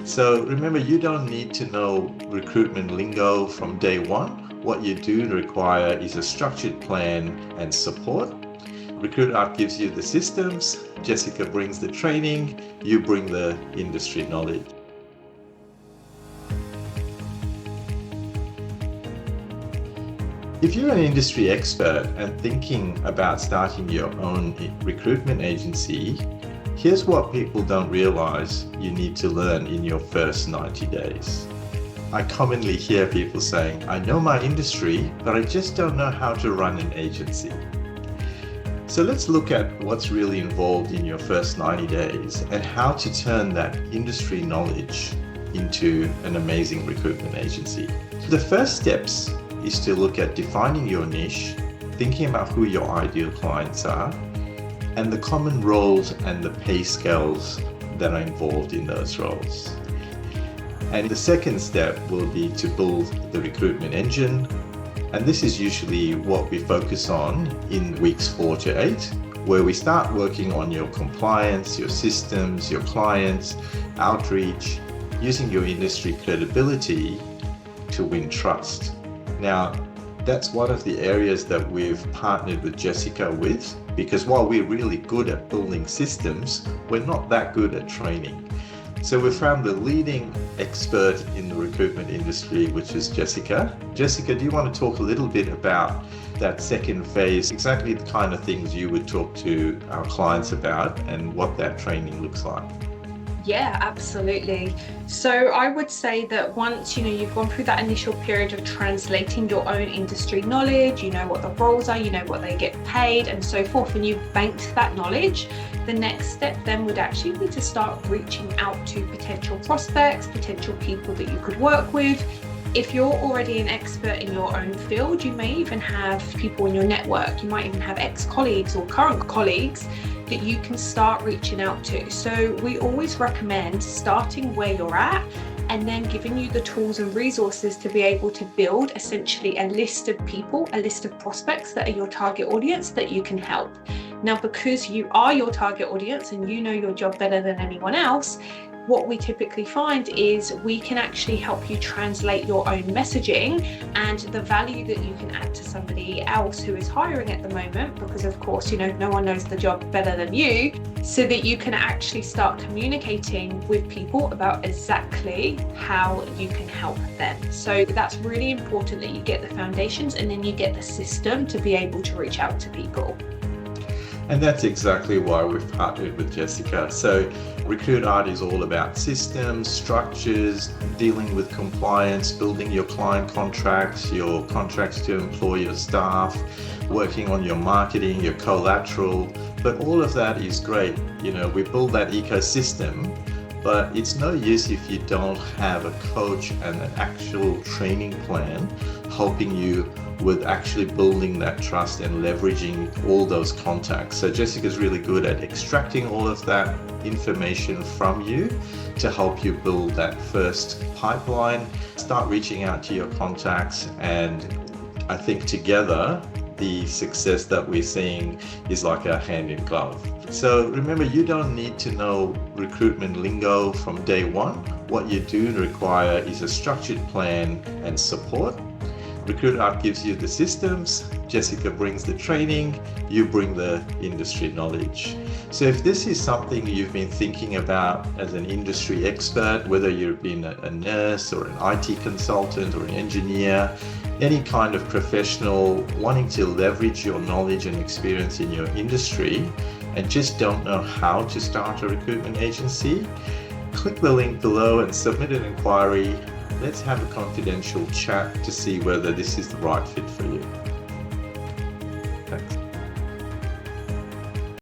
So remember, you don't need to know recruitment lingo from day one. What you do require is a structured plan and support. Recruitment gives you the systems, Jessica brings the training, you bring the industry knowledge. If you're an industry expert and thinking about starting your own recruitment agency, here's what people don't realize you need to learn in your first 90 days. I commonly hear people saying, I know my industry, but I just don't know how to run an agency. So let's look at what's really involved in your first 90 days and how to turn that industry knowledge into an amazing recruitment agency. The first steps is to look at defining your niche, thinking about who your ideal clients are, and the common roles and the pay scales that are involved in those roles. And the second step will be to build the recruitment engine. And this is usually what we focus on in weeks 4 to 8, where we start working on your compliance, your systems, your clients, outreach, using your industry credibility to win trust. Now, that's one of the areas that we've partnered with Jessica with, because while we're really good at building systems, we're not that good at training. So we found the leading expert in the recruitment industry, which is Jessica. Jessica, do you want to talk a little bit about that second phase, exactly the kind of things you would talk to our clients about and what that training looks like? Yeah, absolutely. So I would say that once you've gone through that initial period of translating your own industry knowledge, you know what the roles are, you know what they get paid and so forth, and you've banked that knowledge, the next step then would actually be to start reaching out to potential prospects, potential people that you could work with. If you're already an expert in your own field, you may even have people in your network, you might even have ex-colleagues or current colleagues that you can start reaching out to. So we always recommend starting where you're at and then giving you the tools and resources to be able to build essentially a list of people, a list of prospects that are your target audience that you can help. Now, because you are your target audience and you know your job better than anyone else, what we typically find is we can actually help you translate your own messaging and the value that you can add to somebody else who is hiring at the moment, because of course, no one knows the job better than you, so that you can actually start communicating with people about exactly how you can help them. So that's really important that you get the foundations and then you get the system to be able to reach out to people. And that's exactly why we've partnered with Jessica. So Recruit Art is all about systems, structures, dealing with compliance, building your client contracts, your contracts to employ your staff, working on your marketing, your collateral. But all of that is great. We build that ecosystem, but it's no use if you don't have a coach and an actual training plan helping you with actually building that trust and leveraging all those contacts. So Jessica's really good at extracting all of that information from you to help you build that first pipeline, start reaching out to your contacts, and I think together the success that we're seeing is like a hand in glove. So remember, you don't need to know recruitment lingo from day one. What you do require is a structured plan and support. Recruitment gives you the systems, Jessica brings the training, you bring the industry knowledge. So if this is something you've been thinking about as an industry expert, whether you've been a nurse or an IT consultant or an engineer, any kind of professional wanting to leverage your knowledge and experience in your industry and just don't know how to start a recruitment agency, click the link below and submit an inquiry. Let's have a confidential chat to see whether this is the right fit for you. Thanks.